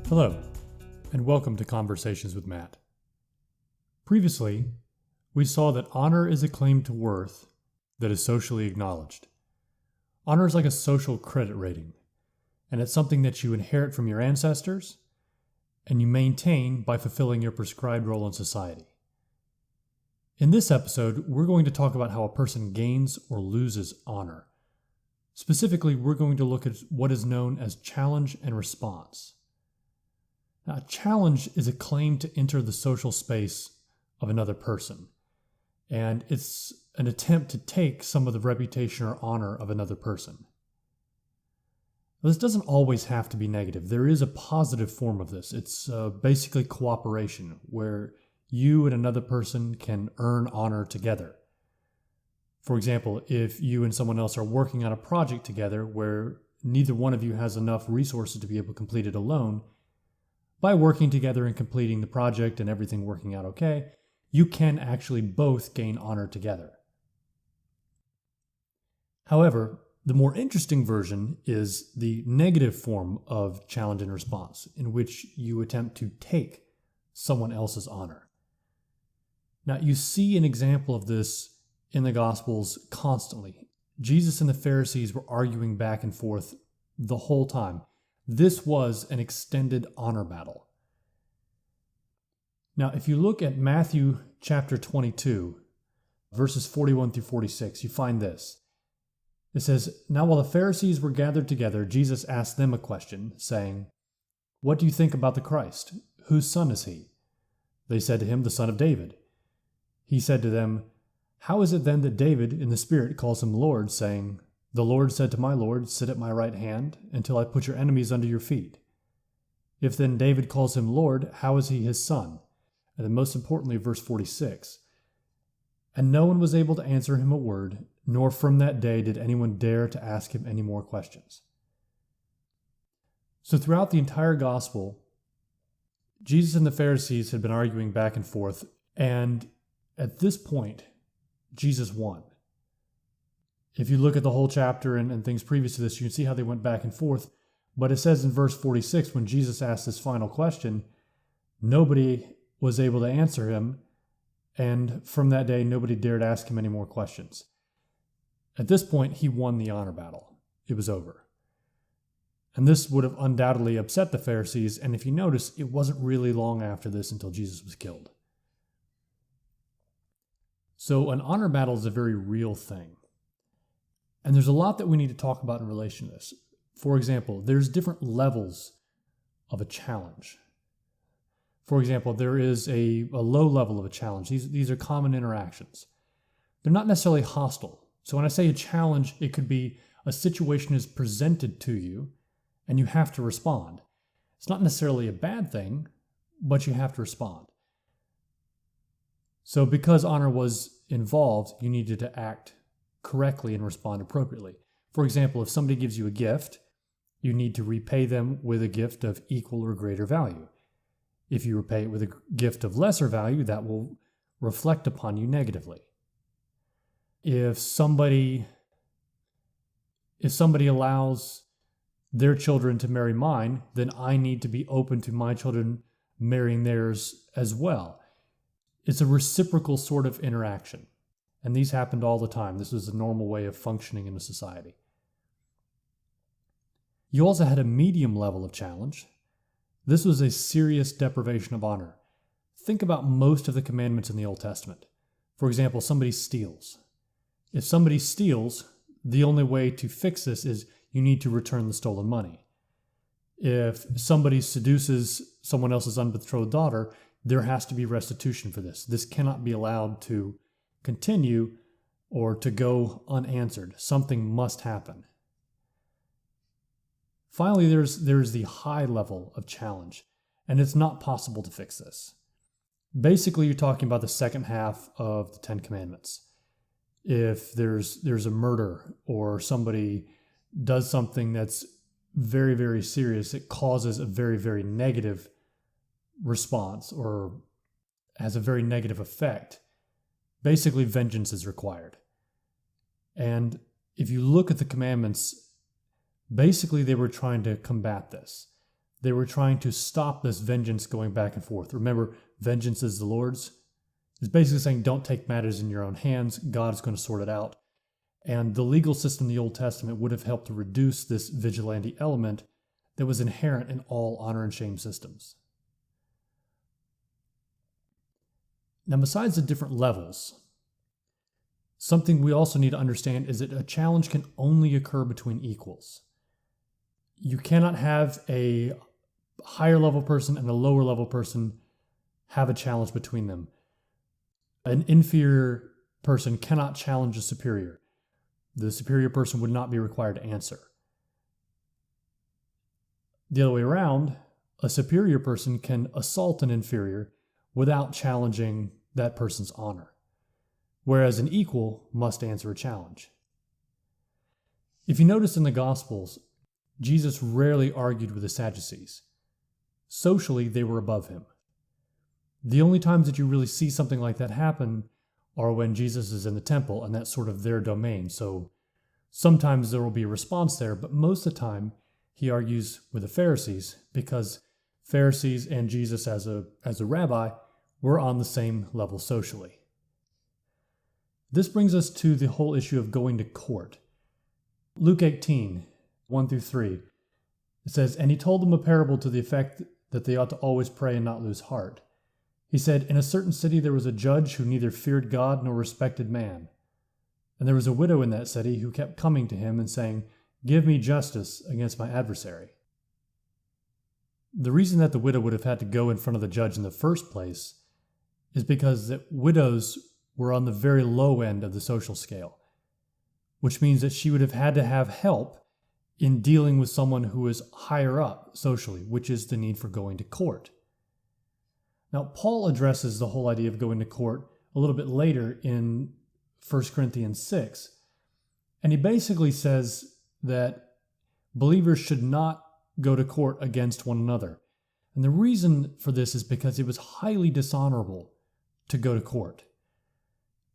Hello, and welcome to Conversations with Matt. Previously, we saw that honor is a claim to worth that is socially acknowledged. Honor is like a social credit rating, and it's something that you inherit from your ancestors and you maintain by fulfilling your prescribed role in society. In this episode, we're going to talk about how a person gains or loses honor. Specifically, we're going to look at what is known as challenge and response. Now, a challenge is a claim to enter the social space of another person, and it's an attempt to take some of the reputation or honor of another person. This doesn't always have to be negative. There is a positive form of this. It's basically cooperation, where you and another person can earn honor together. For example, if you and someone else are working on a project together where neither one of you has enough resources to be able to complete it alone, by working together and completing the project and everything working out okay, you can actually both gain honor together. However, the more interesting version is the negative form of challenge and response, in which you attempt to take someone else's honor. Now, you see an example of this in the Gospels constantly. Jesus and the Pharisees were arguing back and forth the whole time. This was an extended honor battle. Now, if you look at Matthew chapter 22, verses 41 through 46, you find this. It says, "Now while the Pharisees were gathered together, Jesus asked them a question, saying, 'What do you think about the Christ? Whose son is he?' They said to him, 'The son of David.' He said to them, 'How is it then that David in the Spirit calls him Lord, saying, "The Lord said to my Lord, sit at my right hand until I put your enemies under your feet"? If then David calls him Lord, how is he his son?' And then most importantly, verse 46, 'And no one was able to answer him a word, nor from that day did anyone dare to ask him any more questions.'" So throughout the entire gospel, Jesus and the Pharisees had been arguing back and forth, and at this point, Jesus won. If you look at the whole chapter and things previous to this, you can see how they went back and forth. But it says in verse 46, when Jesus asked this final question, nobody was able to answer him, and from that day, nobody dared ask him any more questions. At this point, he won the honor battle. It was over. And this would have undoubtedly upset the Pharisees, and if you notice, it wasn't really long after this until Jesus was killed. So an honor battle is a very real thing. And there's a lot that we need to talk about in relation to this. For example, there's different levels of a challenge. For example, there is a low level of a challenge. These are common interactions. They're not necessarily hostile. So when I say a challenge, it could be a situation is presented to you and you have to respond. It's not necessarily a bad thing, but you have to respond. So because honor was involved, you needed to act correctly and respond appropriately. For example, if somebody gives you a gift, you need to repay them with a gift of equal or greater value. If you repay it with a gift of lesser value, that will reflect upon you negatively. If somebody allows their children to marry mine, then I need to be open to my children marrying theirs as well. It's a reciprocal sort of interaction. And these happened all the time. This was a normal way of functioning in a society. You also had a medium level of challenge. This was a serious deprivation of honor. Think about most of the commandments in the Old Testament. For example, somebody steals. If somebody steals, the only way to fix this is you need to return the stolen money. If somebody seduces someone else's unbetrothed daughter, there has to be restitution for this. This cannot be allowed to continue or to go unanswered. Something must happen. Finally, there's the high level of challenge, and it's not possible to fix this. Basically, you're talking about the second half of the Ten Commandments. If there's a murder or somebody does something that's very, very serious, it causes a very, very negative response or has a very negative effect. Basically, vengeance is required. And if you look at the commandments, basically they were trying to combat this. They were trying to stop this vengeance going back and forth. Remember, vengeance is the Lord's. It's basically saying don't take matters in your own hands. God is going to sort it out. And the legal system in the Old Testament would have helped to reduce this vigilante element that was inherent in all honor and shame systems. Now, besides the different levels, something we also need to understand is that a challenge can only occur between equals. You cannot have a higher level person and a lower level person have a challenge between them. An inferior person cannot challenge a superior. The superior person would not be required to answer. The other way around, a superior person can assault an inferior without challenging that person's honor, whereas an equal must answer a challenge. If you notice in the Gospels, Jesus rarely argued with the Sadducees. Socially, they were above him. The only times that you really see something like that happen are when Jesus is in the temple, and that's sort of their domain. So sometimes there will be a response there, but most of the time he argues with the Pharisees because Pharisees and Jesus as a rabbi were on the same level socially. This brings us to the whole issue of going to court. Luke 18, 1-3, it says, "And he told them a parable to the effect that they ought to always pray and not lose heart. He said, in a certain city there was a judge who neither feared God nor respected man. And there was a widow in that city who kept coming to him and saying, 'Give me justice against my adversary.'" The reason that the widow would have had to go in front of the judge in the first place is because that widows were on the very low end of the social scale, which means that she would have had to have help in dealing with someone who is higher up socially, which is the need for going to court. Now, Paul addresses the whole idea of going to court a little bit later in 1 Corinthians 6, and he basically says that believers should not go to court against one another. And the reason for this is because it was highly dishonorable to go to court,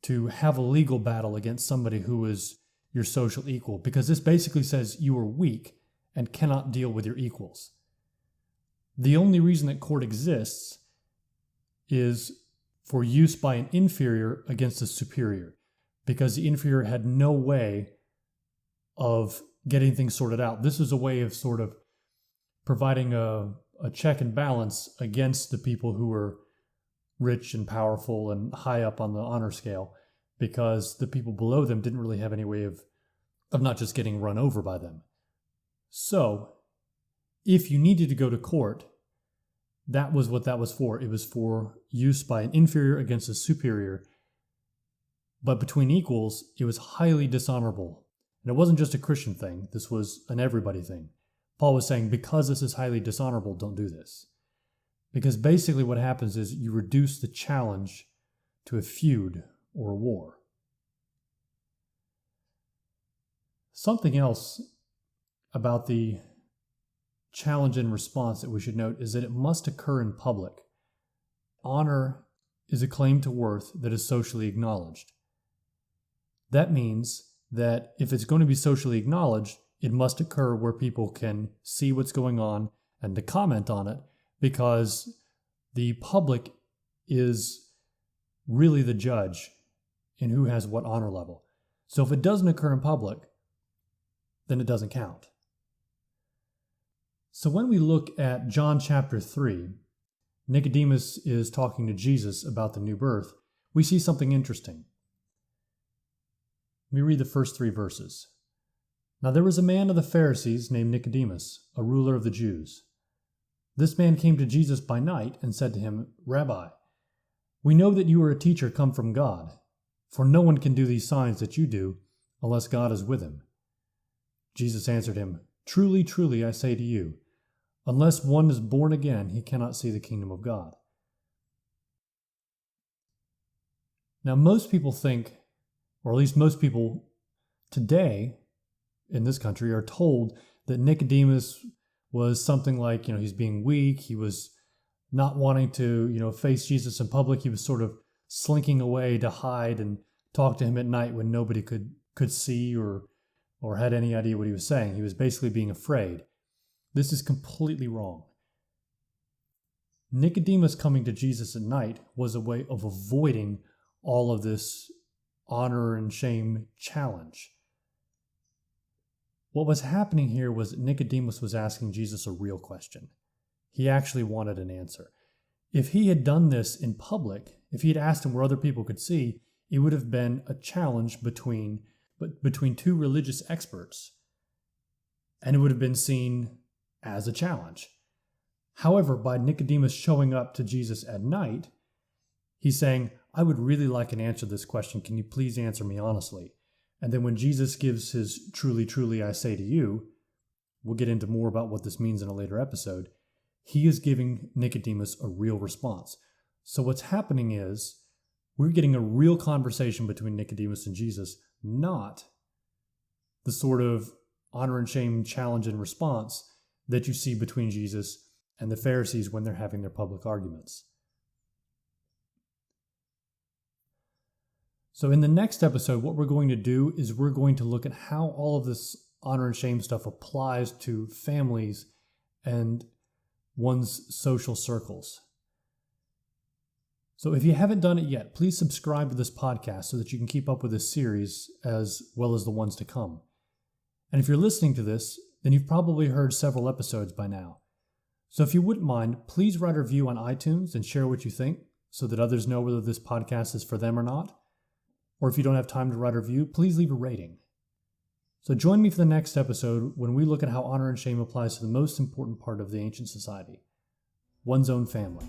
to have a legal battle against somebody who is your social equal, because this basically says you are weak and cannot deal with your equals. The only reason that court exists is for use by an inferior against a superior, because the inferior had no way of getting things sorted out. This is a way of sort of providing a check and balance against the people who were rich and powerful and high up on the honor scale, because the people below them didn't really have any way of not just getting run over by them. So, if you needed to go to court, that was what that was for. It was for use by an inferior against a superior. But between equals, it was highly dishonorable. And it wasn't just a Christian thing. This was an everybody thing. Paul was saying, because this is highly dishonorable, don't do this. Because basically what happens is you reduce the challenge to a feud or a war. Something else about the challenge and response that we should note is that it must occur in public. Honor is a claim to worth that is socially acknowledged. That means that if it's going to be socially acknowledged, it must occur where people can see what's going on and to comment on it, because the public is really the judge in who has what honor level. So if it doesn't occur in public, then it doesn't count. So when we look at John chapter 3, Nicodemus is talking to Jesus about the new birth, we see something interesting. Let me read the first 3 verses. Now there was a man of the Pharisees named Nicodemus, a ruler of the Jews. This man came to Jesus by night and said to him, "Rabbi, we know that you are a teacher come from God, for no one can do these signs that you do unless God is with him." Jesus answered him, "Truly, truly, I say to you, unless one is born again, he cannot see the kingdom of God." Now most people think, or at least most people today in this country are told that Nicodemus was something like, he's being weak. He was not wanting to, face Jesus in public. He was sort of slinking away to hide and talk to him at night when nobody could see or had any idea what he was saying. He was basically being afraid. This is completely wrong. Nicodemus coming to Jesus at night was a way of avoiding all of this honor and shame challenge. What was happening here was that Nicodemus was asking Jesus a real question. He actually wanted an answer. If he had done this in public, if he had asked him where other people could see, it would have been a challenge between two religious experts, and it would have been seen as a challenge. However, by Nicodemus showing up to Jesus at night, he's saying, I would really like an answer to this question. Can you please answer me honestly? And then when Jesus gives his truly, truly, I say to you, we'll get into more about what this means in a later episode, he is giving Nicodemus a real response. So what's happening is we're getting a real conversation between Nicodemus and Jesus, not the sort of honor and shame challenge and response that you see between Jesus and the Pharisees when they're having their public arguments. So in the next episode, what we're going to do is we're going to look at how all of this honor and shame stuff applies to families and one's social circles. So if you haven't done it yet, please subscribe to this podcast so that you can keep up with this series as well as the ones to come. And if you're listening to this, then you've probably heard several episodes by now. So if you wouldn't mind, please write a review on iTunes and share what you think so that others know whether this podcast is for them or not. Or if you don't have time to write a review, please leave a rating. So join me for the next episode when we look at how honor and shame applies to the most important part of the ancient society, one's own family.